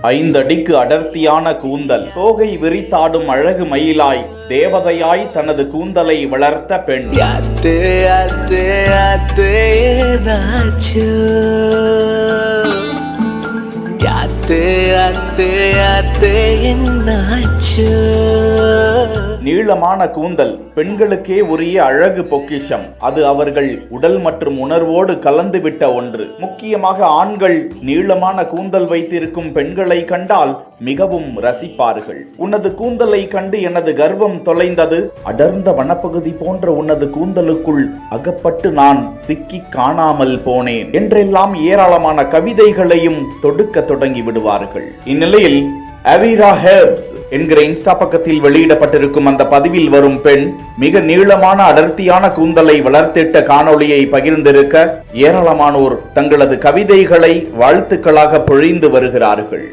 5 அடிக்கு அடர்த்தியான கூந்தல், தோகை விரித்தாடும் அழகு மயிலாய், தேவதையாய் தனது கூந்தலை வளர்த்த பெண். நீளமான கூந்தல் பெண்களுக்கே உரிய அழகு பொக்கிஷம். அது அவர்கள் உடல் மற்றும் உணர்வோடு கலந்துவிட்ட ஒன்று. முக்கியமாக ஆண்கள் நீளமான கூந்தல் வைத்திருக்கும் பெண்களை கண்டால் மிகவும் ரசிப்பார்கள். உனது கூந்தலை கண்டு எனது கர்வம் தொலைந்தது, அடர்ந்த வனப்பகுதி போன்ற உனது கூந்தலுக்குள் அகப்பட்டு நான் சிக்கி காணாமல் போனேன் என்றெல்லாம் ஏராளமான கவிதைகளையும் தொடுக்க தொடங்கி விடுவார்கள். இந்நிலையில் அவீரா ஹெர்ப்ஸ் என்கிற இன்ஸ்டா பக்கத்தில் வெளியிடப்பட்டிருக்கும் அந்த பதிவில் வரும் பெண் மிக நீளமான அடர்த்தியான கூந்தலை வளர்த்திட்ட காணொளியை பகிர்ந்திருக்க ஏராளமானோர் தங்களது கவிதைகளை வாழ்த்துக்களாக பொழிந்து வருகிறார்கள்.